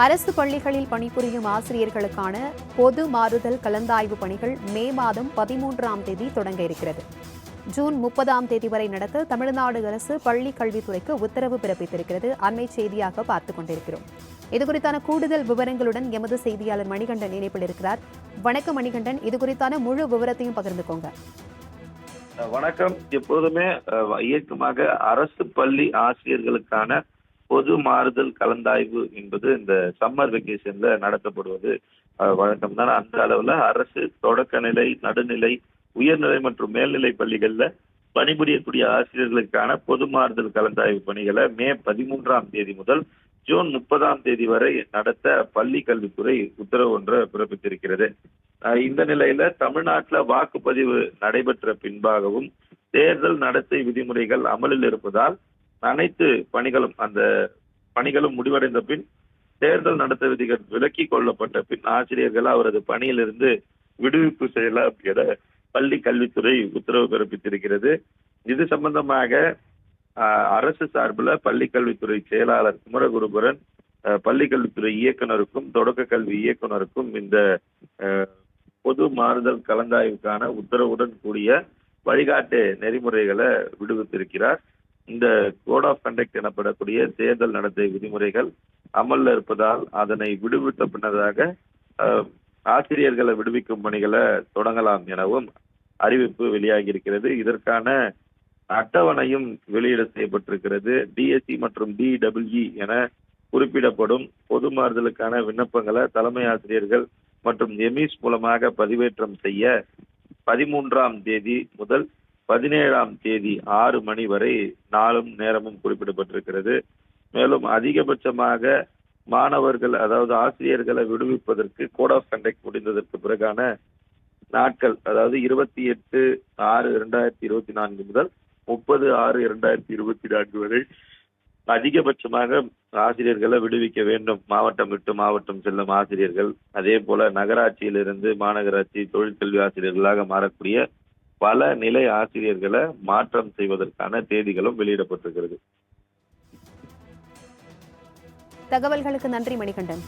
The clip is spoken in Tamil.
அரசு பள்ளிகளில் பணிபுரியும் ஆசிரியர்களுக்கான பொது மாறுதல் கலந்தாய்வு பணிகள் மே மாதம் 13ஆம் தேதி தொடங்க இருக்கிறது. ஜூன் 30ஆம் தேதி வரை நடத்த தமிழ்நாடு அரசு பள்ளிக் கல்வித்துறைக்கு உத்தரவு பிறப்பித்திருக்கிறது. அண்மை செய்தியாக பார்த்துக் கொண்டிருக்கிறோம். இதுகுறித்தான கூடுதல் விவரங்களுடன் எமது செய்தியாளர் மணிகண்டன் இணைப்பில் இருக்கிறார். வணக்கம் மணிகண்டன், இதுகுறித்தான முழு விவரத்தையும் பகிர்ந்துக்கோங்க. வணக்கம். எப்போதுமே இயக்கமாக அரசு பள்ளி ஆசிரியர்களுக்கான பொது மாறுதல் கலந்தாய்வு என்பது இந்த சம்மர் வெக்கேஷன்ல நடத்தப்படுவது வழக்கம் தான். அந்த அளவுல அரசு தொடக்கநிலை, நடுநிலை, உயர்நிலை மற்றும் மேல்நிலை பள்ளிகள்ல பணிபுரியக்கூடிய ஆசிரியர்களுக்கான பொது மாறுதல் கலந்தாய்வு பணிகளை மே 13ஆம் தேதி முதல் ஜூன் 30ஆம் தேதி வரை நடத்த பள்ளி கல்வித்துறை உத்தரவு ஒன்றை பிறப்பித்திருக்கிறது. இந்த நிலையில தமிழ்நாட்டுல வாக்குப்பதிவு நடைபெற்ற பின்பாகவும் தேர்தல் நடத்தை விதிமுறைகள் அமலில் இருப்பதால் அனைத்து பணிகளும் முடிவடைந்த பின் தேர்தல் நடத்தை விதிகள் விலக்கிக் கொள்ளப்பட்ட பின் ஆசிரியர்கள் அவரது பணியிலிருந்து விடுவிப்பு செய்யலாம் என பள்ளி கல்வித்துறை உத்தரவு பிறப்பித்திருக்கிறது. இது சம்பந்தமாக அரசு சார்பில் பள்ளி கல்வித்துறை செயலாளர் குமரகுருபரன் பள்ளி கல்வித்துறை இயக்குனருக்கும் தொடக்க கல்வி இயக்குனருக்கும் இந்த பொது மாறுதல் கலந்தாய்வுக்கான உத்தரவுடன் கூடிய வழிகாட்டு நெறிமுறைகளை விடுவித்திருக்கிறார். இந்த கோட் ஆஃப் கண்டக்ட் எனப்படக்கூடிய தேர்தல் நடத்தை விதிமுறைகள் அமல்ல இருப்பதால் அதனை விடுவித்த பின்னதாக ஆசிரியர்களை விடுவிக்கும் பணிகளை தொடங்கலாம் எனவும் அறிவிப்பு வெளியாகி இருக்கிறது. இதற்கான அட்டவணையும் வெளியிட செய்யப்பட்டிருக்கிறது. டிஎஸ்சி மற்றும் டிடபிள்இ என குறிப்பிடப்படும் பொது மாறுதலுக்கான விண்ணப்பங்களை தலைமை ஆசிரியர்கள் மற்றும் எமிஸ் மூலமாக பதிவேற்றம் செய்ய 13ஆம் தேதி முதல் 17ஆம் தேதி 6 மணி வரை நாளும் நேரமும் குறிப்பிடப்பட்டிருக்கிறது. மேலும் அதிகபட்சமாக மாணவர்கள் அதாவது ஆசிரியர்களை விடுவிப்பதற்கு கோட் ஆஃப் கண்டக்ட் முடிந்ததற்கு பிறகான நாட்கள் அதாவது 28/6/2024 முதல் 30/6/2024 வரை அதிகபட்சமாக ஆசிரியர்களை விடுவிக்க வேண்டும். மாவட்டம் விட்டு மாவட்டம் செல்லும் ஆசிரியர்கள், அதே போல நகராட்சியிலிருந்து மாநகராட்சி தொழிற்கல்வி ஆசிரியர்களாக மாறக்கூடிய பல நிலை ஆசிரியர்களை மாற்றம் செய்வதற்கான தேதிகளும் வெளியிடப்பட்டிருக்கிறது. தகவல்களுக்கு நன்றி மணிகண்டன்.